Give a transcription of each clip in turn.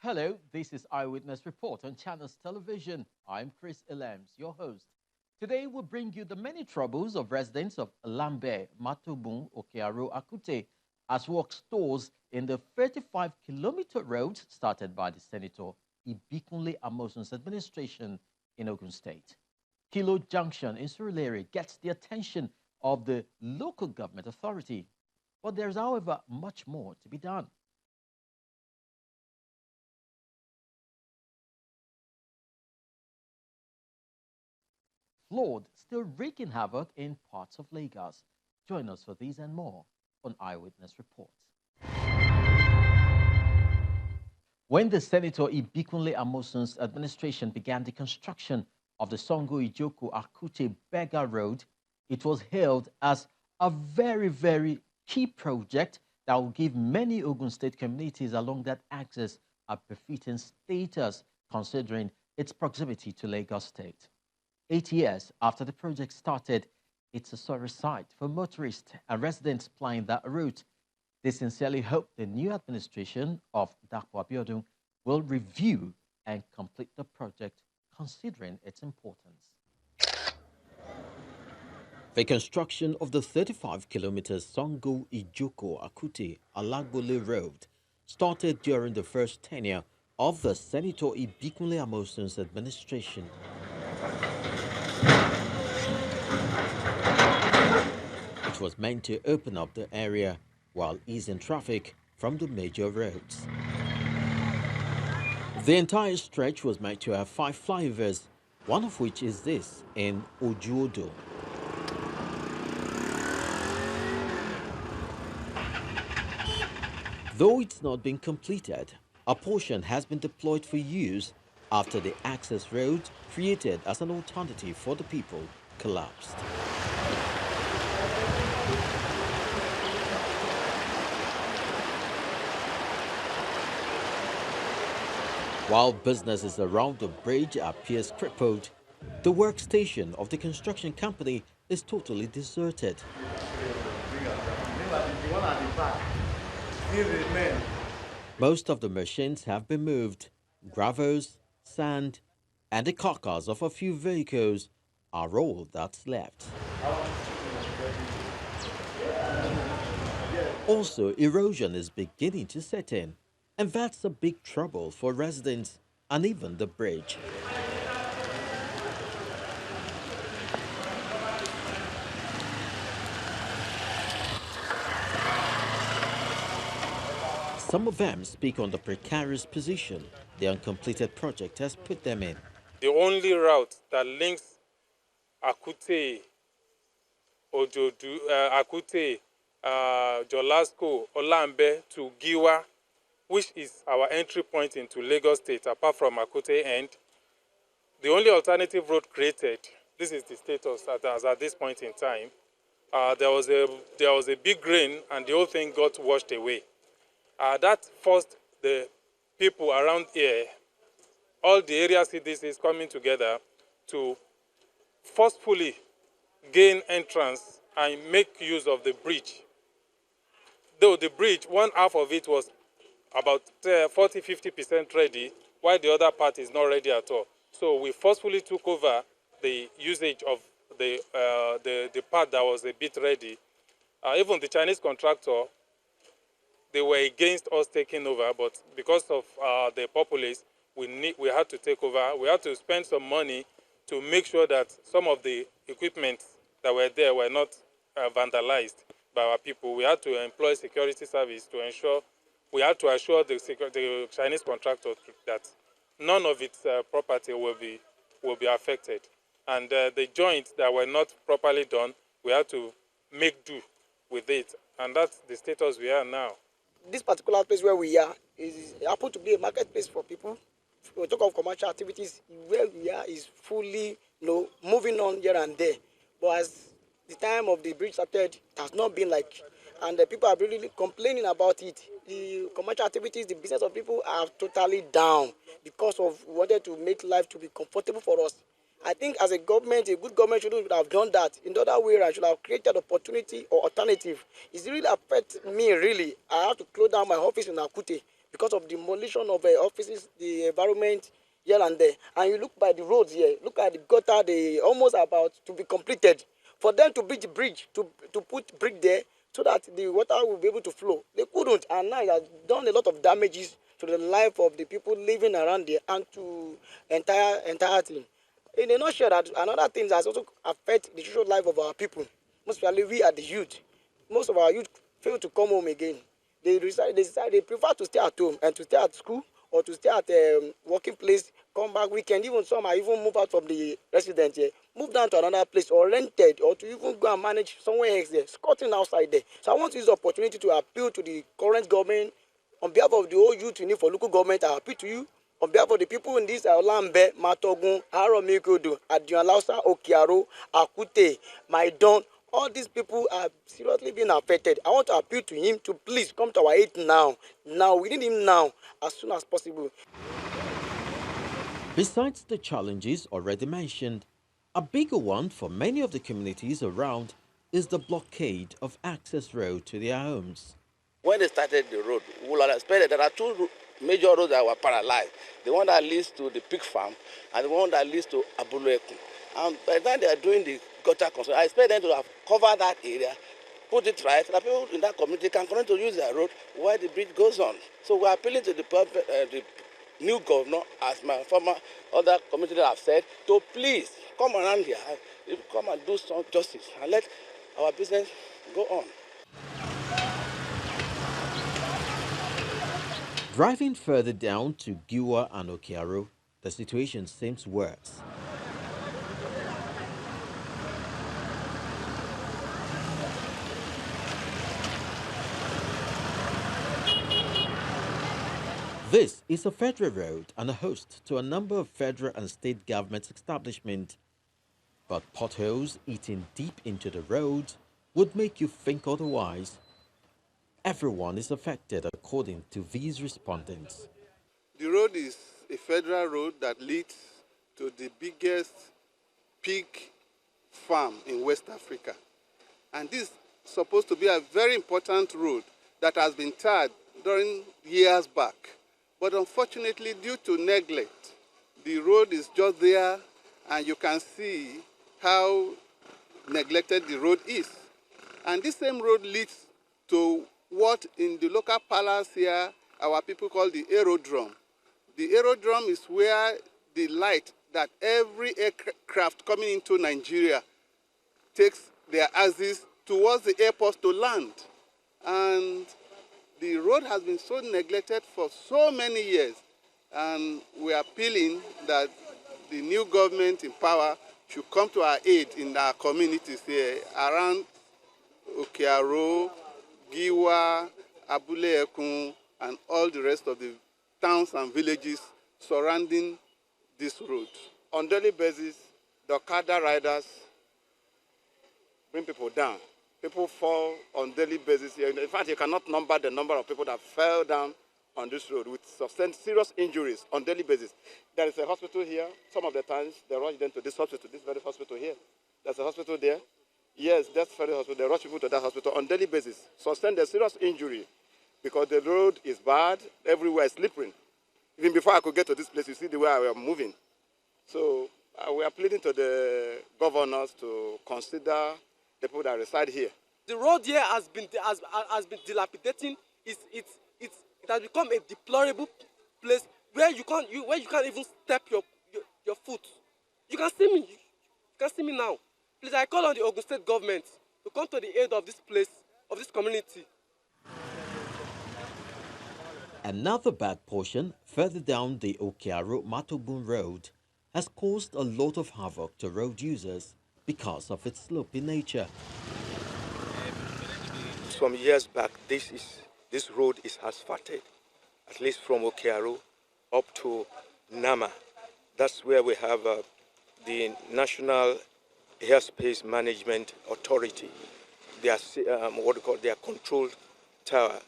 Hello, this is Eyewitness Report on Channels Television. I'm Chris Elems, your host. Today, we'll bring you the many troubles of residents of Lambe, Matobun, Okearo, Akute, as work stores in the 35-kilometer road started by the Senator Ibikunle Amoson's administration in Ogun State. Kilo Junction in Surulere gets the attention of the local government authority. But there's, however, much more to be done. Flood still wreaking havoc in parts of Lagos. Join us for these and more on Eyewitness Report. When the Senator Ibikunle Amoson's administration began the construction of the Sango-Ijoko Akute Bega Road, it was hailed as a very key project that will give many Ogun State communities along that axis a befitting status, considering its proximity to Lagos State. 8 years after the project started, it's a sorry sight for motorists and residents plying that route. They sincerely hope the new administration of Dapo Abiodun will review and complete the project, considering its importance. The construction of the 35-kilometer Sango-Ijoko Akute Alagbole Road started during the first tenure of the Senator Ibikunle Amoson's administration. It was meant to open up the area while easing traffic from the major roads. The entire stretch was meant to have 5 flyovers, one of which is this in Odo-Oju. Though it's not been completed, a portion has been deployed for use after the access road created as an alternative for the people collapsed. While businesses around the bridge appears crippled, the workstation of the construction company is totally deserted. Most of the machines have been moved. Gravels, sand, and the carcass of a few vehicles are all that's left. Also, erosion is beginning to set in, and that's a big trouble for residents and even the bridge. Some of them speak on the precarious position the uncompleted project has put them in. The only route that links Akute-Oju, Akute, Odo-Olambe to Giwa, which is our entry point into Lagos State, apart from Akute end. The only alternative road created, this is the status at this point in time. There was a big rain and the whole thing got washed away. That forced the people around here, all the area CDCs coming together to forcefully gain entrance and make use of the bridge. Though the bridge, one half of it was about 40–50% ready, while the other part is not ready at all. So we forcefully took over the usage of the part that was a bit ready. Even the Chinese contractor, they were against us taking over, but because of the populace, we had to take over. We had to spend some money to make sure that some of the equipment that were there were not vandalized by our people. We had to employ security service to ensure, we had to assure the Chinese contractor that none of its property will be affected. And the joints that were not properly done, we had to make do with it. And that's the status we are now. This particular place where we are happen to be a marketplace for people. We talk of commercial activities. Where we are is fully, moving on here and there. But as the time of the bridge started, it has not been like, and the people are really complaining about it. The commercial activities, the business of people are totally down because of wanted to make life to be comfortable for us. I think as a government, a good government should have done that. In the other way, I should have created opportunity or alternative. It's really affect me, really. I have to close down my office in Akute because of demolition of offices, the environment here and there. And you look by the roads here, look at the gutter, they almost about to be completed. For them to build the bridge, to put brick there so that the water will be able to flow, they couldn't. And now it has done a lot of damages to the life of the people living around there and to entire thing. In a nutshell, that another thing that also affect the social life of our people, most especially we are the youth. Most of our youth fail to come home again. They prefer to stay at home and to stay at school or to stay at working place, come back weekend. Even some are even move out from the residence here, move down to another place or rented or to even go and manage somewhere else there, squatting outside there. So I want to use the opportunity to appeal to the current government on behalf of the whole youth you need for local government. I appeal to you on behalf of the people in this Olambe, Matogun, Aromikodo, Adionlausa, Okiaro, Akute, Maidon, all these people are seriously being affected. I want to appeal to him to please come to our aid now. Now, we need him now, as soon as possible. Besides the challenges already mentioned, a bigger one for many of the communities around is the blockade of access road to their homes. When they started the road, we expected there are two major roads that were paralyzed. The one that leads to the pig farm and the one that leads to Akute-Oju. And by the time they are doing the gutter construction, I expect them to have covered that area, put it right, so that people in that community can continue to use their road while the bridge goes on. So we are appealing to the new governor, as my former other community have said, to please come around here, come and do some justice and let our business go on. Driving further down to Giwa and Okiaro, the situation seems worse. This is a federal road and a host to a number of federal and state government establishments. But potholes eating deep into the road would make you think otherwise. Everyone is affected according to these respondents. The road is a federal road that leads to the biggest pig farm in West Africa. And this is supposed to be a very important road that has been tarred during years back. But unfortunately, due to neglect, the road is just there and you can see how neglected the road is. And this same road leads to what in the local palace here our people call the aerodrome. The aerodrome is where the light that every aircraft coming into Nigeria takes their axis towards the airport to land. And the road has been so neglected for so many years, and we are appealing that the new government in power should come to our aid in our communities here around Okiaro, Giwa, Abule-Ekun, and all the rest of the towns and villages surrounding this road. On daily basis, the Okada riders bring people down. People fall on daily basis here. In fact, you cannot number the number of people that fell down on this road with sustained serious injuries on daily basis. There is a hospital here. Some of the times they rush them to this hospital, this very hospital here. There's a hospital there. Yes, that's very hospital. They rush people to that hospital on daily basis. Sustained a serious injury because the road is bad. Everywhere is slippery. Even before I could get to this place, you see the way I am moving. So we are pleading to the governors to consider the people that reside here. The road here has been dilapidating. It has become a deplorable place where you can't even step your foot. You can see me. You can see me now. Please, I call on the Ogun State government to come to the aid of this place, of this community. Another bad portion further down the Okiaro-Matogun road has caused a lot of havoc to road users because of its slopey nature. Some years back, this road is asphalted, at least from Okiaro up to Nama. That's where we have the National Airspace Management Authority. They are their control towers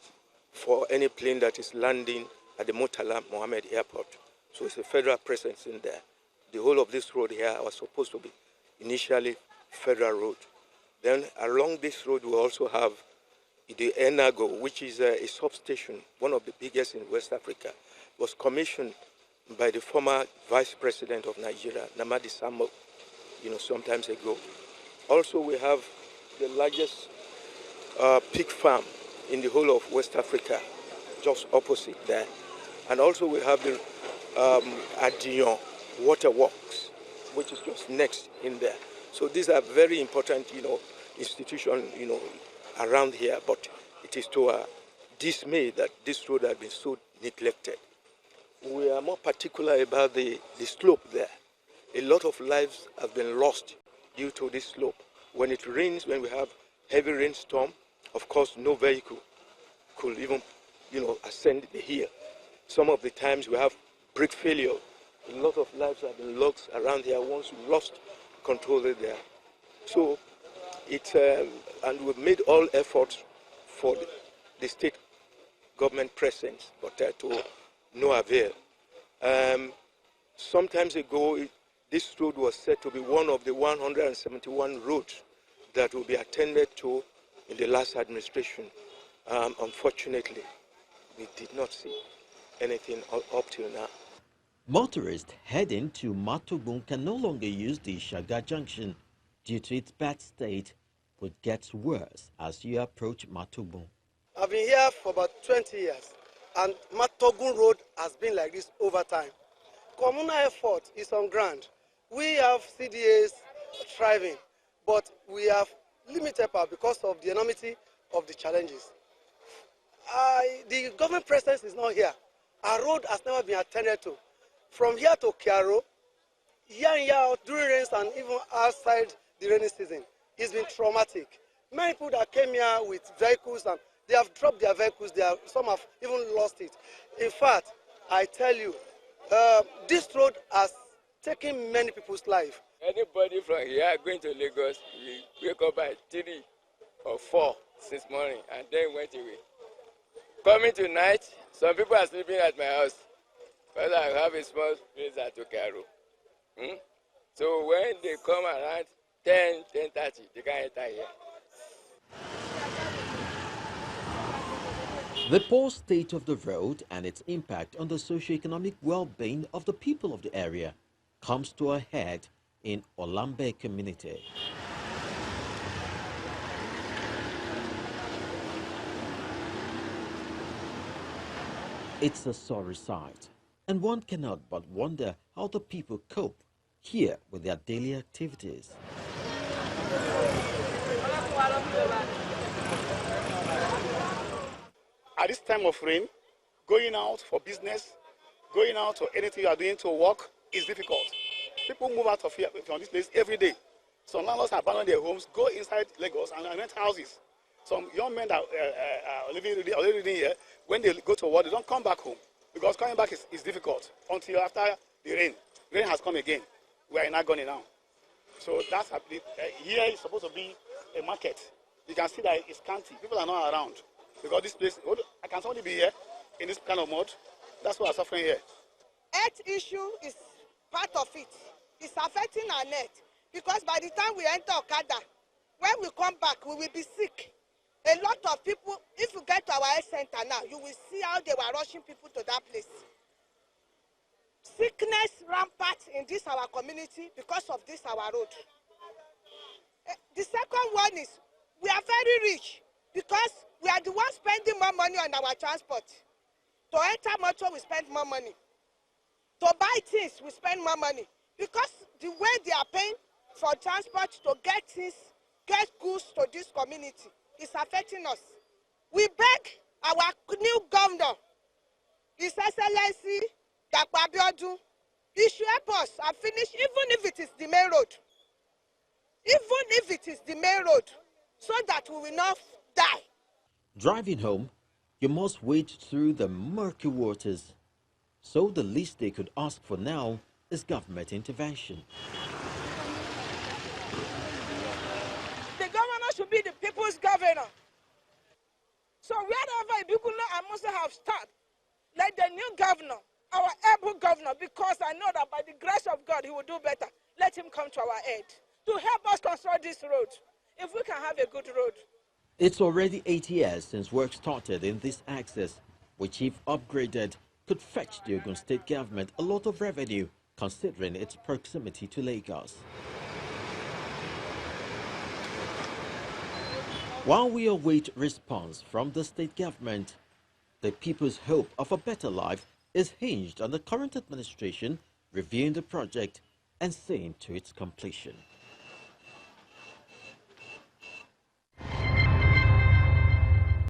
for any plane that is landing at the Murtala Mohammed Airport. So it's a federal presence in there. The whole of this road here was supposed to be initially federal road. Then along this road we also have the Enago, which is a substation, one of the biggest in West Africa, was commissioned by the former Vice President of Nigeria, Namadi Sambo, sometimes ago. Also, we have the largest pig farm in the whole of West Africa, just opposite there. And also we have the Adion Waterworks, which is just next in there. So these are very important, institutions, around here, but it is to our dismay that this road has been so neglected. We are more particular about the slope there. A lot of lives have been lost due to this slope. When it rains, when we have heavy rainstorm, of course, no vehicle could even, ascend the hill. Some of the times we have brake failure. A lot of lives have been lost around here once we lost control there. So and we've made all efforts for the state government presence, but to no avail. Sometimes ago, this road was said to be one of the 171 roads that will be attended to in the last administration. Unfortunately, we did not see anything up till now. Motorists heading to Matogun can no longer use the Shaga Junction due to its bad state, which gets worse as you approach Matogun. I've been here for about 20 years, and Matogun Road has been like this over time. Communal effort is on ground. We have CDAs thriving, but we have limited power because of the enormity of the challenges. The government presence is not here. Our road has never been attended to. From here to Kiaro, year in, year out, during rains and even outside the rainy season, it's been traumatic. Many people that came here with vehicles, and they have dropped their vehicles, some have even lost it. In fact, I tell you, this road has taken many people's life. Anybody from here going to Lagos, we wake up by 3 or 4 since morning and then went away. Coming tonight, some people are sleeping at my house because I have a small place at Okaro. So when they come around 10, 10:30, they can't enter here. The poor state of the road and its impact on the socio-economic well-being of the people of the area comes to a head in Olambe community. It's a sorry sight, and one cannot but wonder how the people cope here with their daily activities. At this time of rain, going out for business, going out or anything you are doing to work is difficult. People move out of here from this place every day. Some landlords abandon their homes, go inside Lagos and rent houses. Some young men that are living here, when they go to work, they don't come back home because coming back is difficult until after the rain. Rain has come again. We are in agony now. So that's here is supposed to be a market. You can see that it's scanty. People are not around because this place, I can only be here in this kind of mode. That's why I'm suffering here. Health issue is part of it. It's affecting our net because by the time we enter Okada, when we come back, we will be sick. A lot of people, if you get to our health center now, you will see how they were rushing people to that place. Sickness rampant in this our community because of this our road. The second one is we are very rich because we are the ones spending more money on our transport. To enter motor, we spend more money. To buy things, we spend more money. Because the way they are paying for transport to get things, get goods to this community is affecting us. We beg our new governor, His Excellency, Deplorable, he should help us and finish, even if it is the main road. Even if it is the main road, so that we will not die. Driving home, you must wade through the murky waters. So the least they could ask for now is government intervention. The governor should be the people's governor. So wherever Ibikuno and Musa have started, let the new governor, our able governor, because I know that by the grace of God he will do better, let him come to our aid to help us construct this road. If we can have a good road. It's already 8 years since work started in this axis, which if upgraded could fetch the Ogun State government a lot of revenue considering its proximity to Lagos. While we await response from the state government, the people's hope of a better life is hinged on the current administration reviewing the project and seeing to its completion.